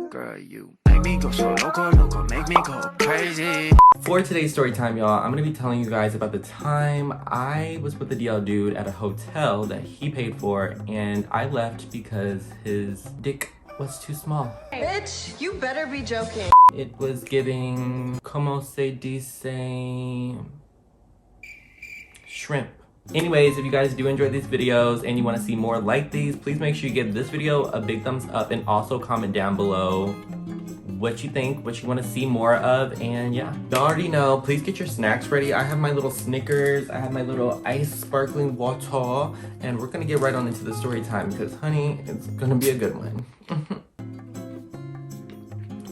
Girl, you make me go so loco, loco, make me go crazy. For today's story time, y'all, I'm gonna be telling you guys about the time I was with the DL dude at a hotel that he paid for, and I left because his dick was too small. Bitch, you better be joking. It was giving, como se dice, shrimp. Anyways, if you guys do enjoy these videos and you want to see more like these, please make sure you give this video a big thumbs up and also comment down below what you think, what you want to see more of, and yeah. Y'all already know, please get your snacks ready. I have my little Snickers, I have my little ice sparkling water, and we're gonna get right on into the story time because, honey, it's gonna be a good one.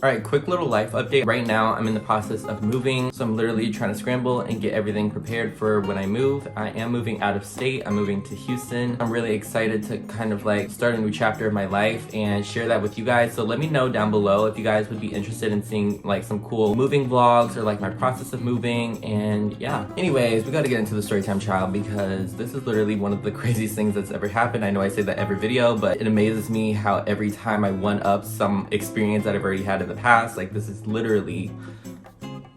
Alright, quick little life update. Right now, I'm in the process of moving, so I'm literally trying to scramble and get everything prepared for when I move. I am moving out of state. I'm moving to Houston. I'm really excited to kind of like start a new chapter of my life and share that with you guys. So let me know down below if you guys would be interested in seeing like some cool moving vlogs or like my process of moving, and yeah. Anyways, we gotta get into the storytime, child, because this is literally one of the craziest things that's ever happened. I know I say that every video, but it amazes me how every time I one-up some experience that I've already had in the past, like this is literally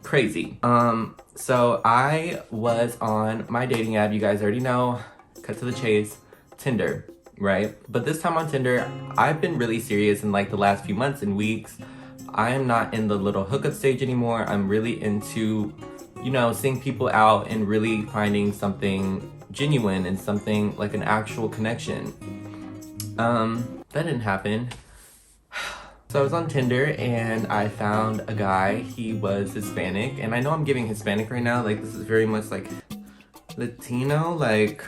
crazy. So I was on my dating app, you guys already know, cut to the chase, Tinder, right? But this time on Tinder, I've been really serious in like the last few months and weeks. I am not in the little hookup stage anymore. I'm really into, you know, seeing people out and really finding something genuine and something like an actual connection. That didn't happen. So I was on Tinder and I found a guy. He was Hispanic, and I know I'm giving Hispanic right now, like this is very much like Latino, like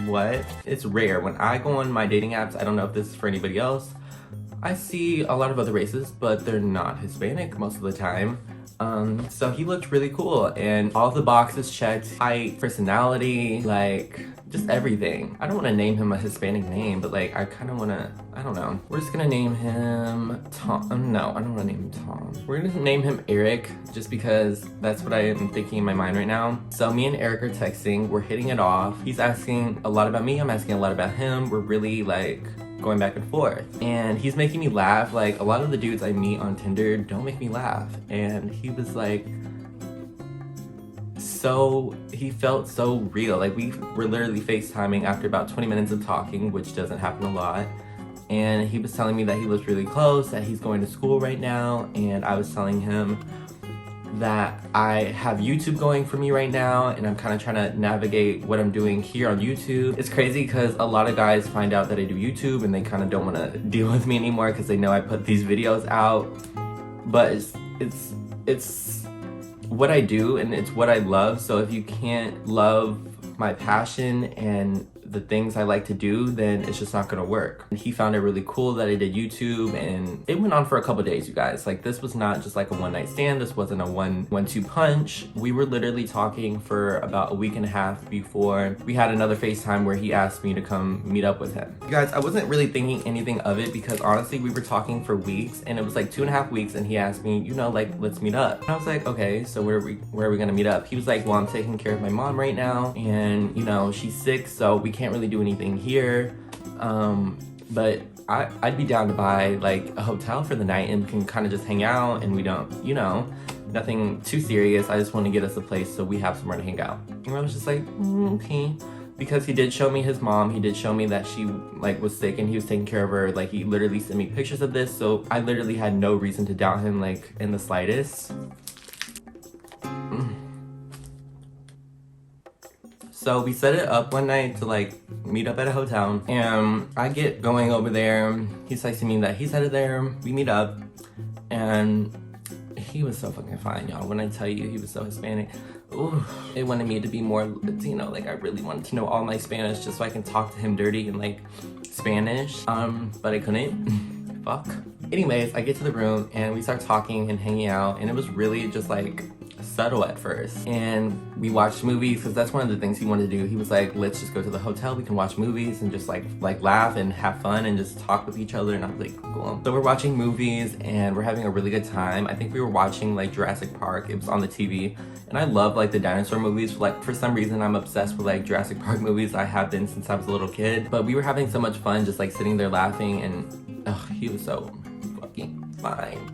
what? It's rare. When I go on my dating apps, I don't know if this is for anybody else, I see a lot of other races, but they're not Hispanic most of the time. So he looked really cool and all the boxes checked. Height, personality, like just everything. I don't want to name him a Hispanic name, but like I kind of want to, I don't know. We're just gonna name him Tom. No, I don't want to name him Tom. We're gonna name him Eric just because that's what I am thinking in my mind right now. So me and Eric are texting, we're hitting it off. He's asking a lot about me, I'm asking a lot about him. We're really like going back and forth, and he's making me laugh. Like a lot of the dudes I meet on Tinder don't make me laugh, and he was like, so he felt so real. Like we were literally FaceTiming after about 20 minutes of talking, which doesn't happen a lot, and he was telling me that he lives really close, that he's going to school right now, and I was telling him that I have YouTube going for me right now, and I'm kind of trying to navigate what I'm doing here on YouTube. It's crazy because a lot of guys find out that I do YouTube and they kind of don't want to deal with me anymore because they know I put these videos out. But it's what I do and it's what I love. So if you can't love my passion and the things I like to do, then it's just not gonna work. And he found it really cool that I did YouTube, and it went on for a couple days, you guys. Like this was not just like a one-night stand. This wasn't a one-two punch. We were literally talking for about a week and a half before we had another FaceTime where he asked me to come meet up with him. You guys, I wasn't really thinking anything of it because honestly, we were talking for weeks, and it was like 2.5 weeks, and he asked me, you know, like, let's meet up. And I was like, okay, so where are we gonna meet up? He was like, well, I'm taking care of my mom right now, and you know, she's sick, so we can't really do anything here, but I'd be down to buy like a hotel for the night and we can kind of just hang out, and we don't, you know, nothing too serious. I just want to get us a place so we have somewhere to hang out. And I was just like, okay, because he did show me his mom. He did show me that she like was sick and he was taking care of her. Like he literally sent me pictures of this, so I literally had no reason to doubt him like in the slightest. So we set it up one night to like meet up at a hotel, and I get going over there. He's texting me that he's headed there. We meet up, and he was so fucking fine, y'all. When I tell you he was so Hispanic, ooh, it wanted me to be more Latino. Like I really wanted to know all my Spanish just so I can talk to him dirty in like Spanish, but I couldn't. Fuck. Anyways, I get to the room and we start talking and hanging out, and it was really just like subtle at first, and we watched movies because that's one of the things he wanted to do. He was like, let's just go to the hotel, we can watch movies and just like laugh and have fun and just talk with each other. And I was like, cool. So we're watching movies and we're having a really good time. I think we were watching like Jurassic Park. It was on the TV, and I love like the dinosaur movies. Like for some reason I'm obsessed with like Jurassic Park movies. I have been since I was a little kid, but we were having so much fun just like sitting there laughing, and he was so fucking fine.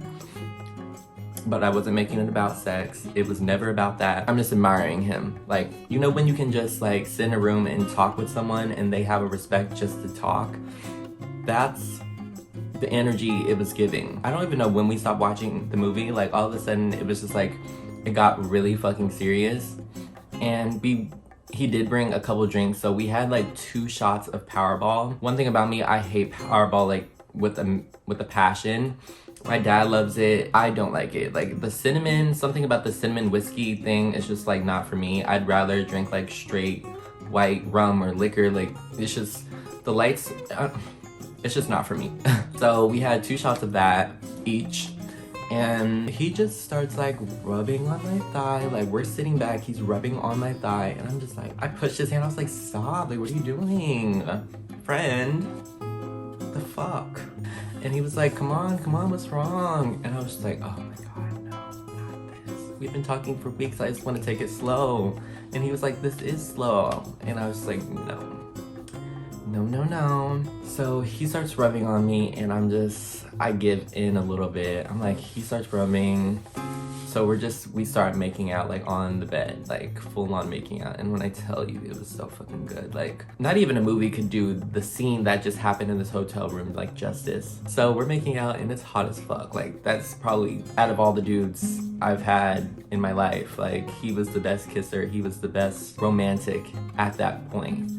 But I wasn't making it about sex. It was never about that. I'm just admiring him. Like, you know when you can just like sit in a room and talk with someone and they have a respect just to talk? That's the energy it was giving. I don't even know when we stopped watching the movie. Like all of a sudden it was just like, it got really fucking serious. And he did bring a couple drinks. So we had like 2 shots of Powerball. One thing about me, I hate Powerball like with a passion. My dad loves it. I don't like it. Like the cinnamon, something about the cinnamon whiskey thing is just like not for me. I'd rather drink like straight white rum or liquor. Like it's just, the lights, it's just not for me. So we had 2 shots of that each. And he just starts like rubbing on my thigh. Like we're sitting back, he's rubbing on my thigh. And I'm just like, I pushed his hand. I was like, stop, like what are you doing? Friend, the fuck? And he was like, come on, what's wrong? And I was just like, oh my God, no, not this. We've been talking for weeks, I just want to take it slow. And he was like, this is slow. And I was like, no. So he starts rubbing on me and I give in a little bit. I'm like, he starts rubbing. So we start making out like on the bed, like full on making out. And when I tell you, it was so fucking good. Like not even a movie could do the scene that just happened in this hotel room like justice. So we're making out and it's hot as fuck. Like that's probably out of all the dudes I've had in my life. Like he was the best kisser. He was the best romantic at that point.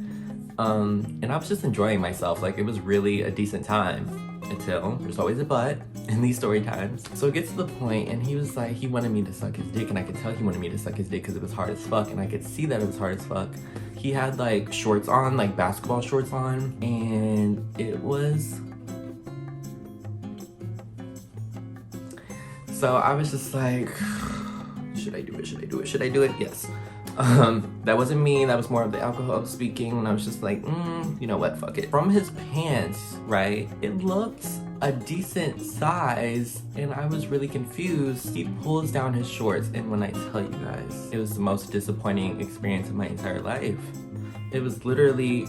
And I was just enjoying myself. Like it was really a decent time. Until there's always a but in these story times. So it gets to the point and he was like, he wanted me to suck his dick, and I could tell he wanted me to suck his dick because it was hard as fuck, and I could see that it was hard as fuck. He had like shorts on, like basketball shorts on, and it was... So I was just like, should I do it? Yes. That wasn't me, that was more of the alcohol speaking, and I was just like, you know what, fuck it. From his pants, right, it looked a decent size, and I was really confused. He pulls down his shorts, and when I tell you guys, it was the most disappointing experience of my entire life. It was literally...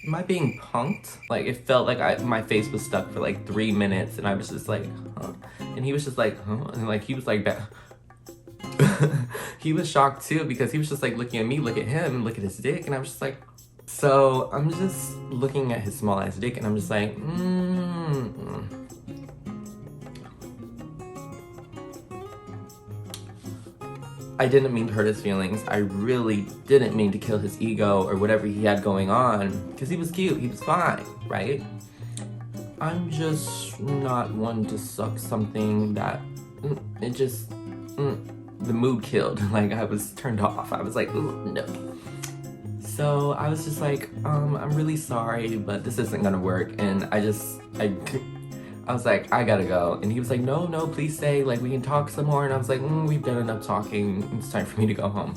Am I being punked? Like it felt like my face was stuck for like 3 minutes, and I was just like, huh? And he was just like, huh? And like he was like, he was shocked too, because he was just like looking at me, look at him, look at his dick, and I was just like, so I'm just looking at his small ass dick, and I'm just like, I didn't mean to hurt his feelings. I really didn't mean to kill his ego or whatever he had going on, because he was cute, he was fine, right? I'm just not one to suck something that, it just, the mood killed. Like I was turned off. I was like, ooh, no. So I was just like, I'm really sorry, but this isn't gonna work. And I was like, I gotta go. And he was like, no, please stay. Like, we can talk some more. And I was like, we've done enough talking. It's time for me to go home.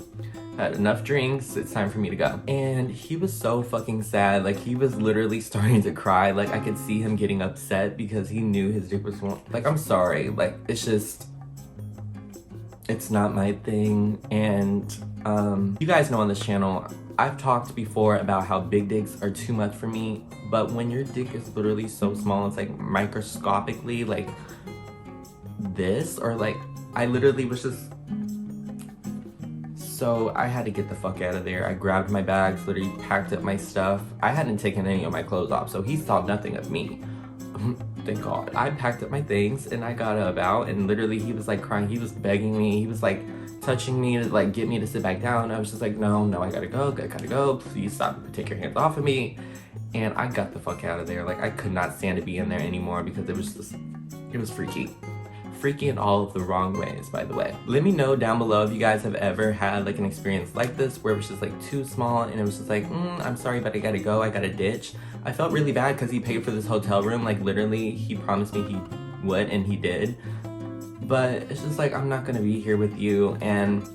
Had enough drinks. It's time for me to go. And he was so fucking sad. Like, he was literally starting to cry. Like, I could see him getting upset because he knew his dick was wrong. Like, I'm sorry. Like, it's just, it's not my thing. And you guys know on this channel, I've talked before about how big dicks are too much for me. But when your dick is literally so small, it's like microscopically like this, or like I literally was just... So I had to get the fuck out of there. I grabbed my bags, literally packed up my stuff. I hadn't taken any of my clothes off, so he saw nothing of me. Thank God. I packed up my things and I got up out, and literally he was like crying. He was begging me. He was like touching me to like get me to sit back down. I was just like, no, I gotta go. Please stop, take your hands off of me. And I got the fuck out of there. Like I could not stand to be in there anymore because it was just, it was freaky. Freaky in all of the wrong ways, by the way. Let me know down below if you guys have ever had like an experience like this where it was just like too small and it was just like, I'm sorry, but I gotta go, I gotta ditch. I felt really bad because he paid for this hotel room. Like literally, he promised me he would, and he did. But it's just like, I'm not gonna be here with you, and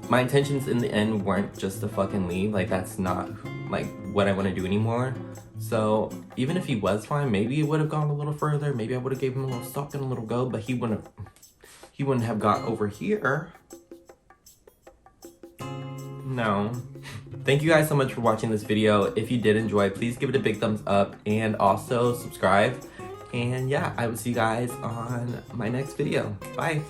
my intentions in the end weren't just to fucking leave. Like that's not like what I want to do anymore. So even if he was fine, maybe it would have gone a little further. Maybe I would have gave him a little suck and a little go, but he wouldn't have got over here. No. Thank you guys so much for watching this video. If you did enjoy, please give it a big thumbs up and also subscribe. And yeah, I will see you guys on my next video. Bye.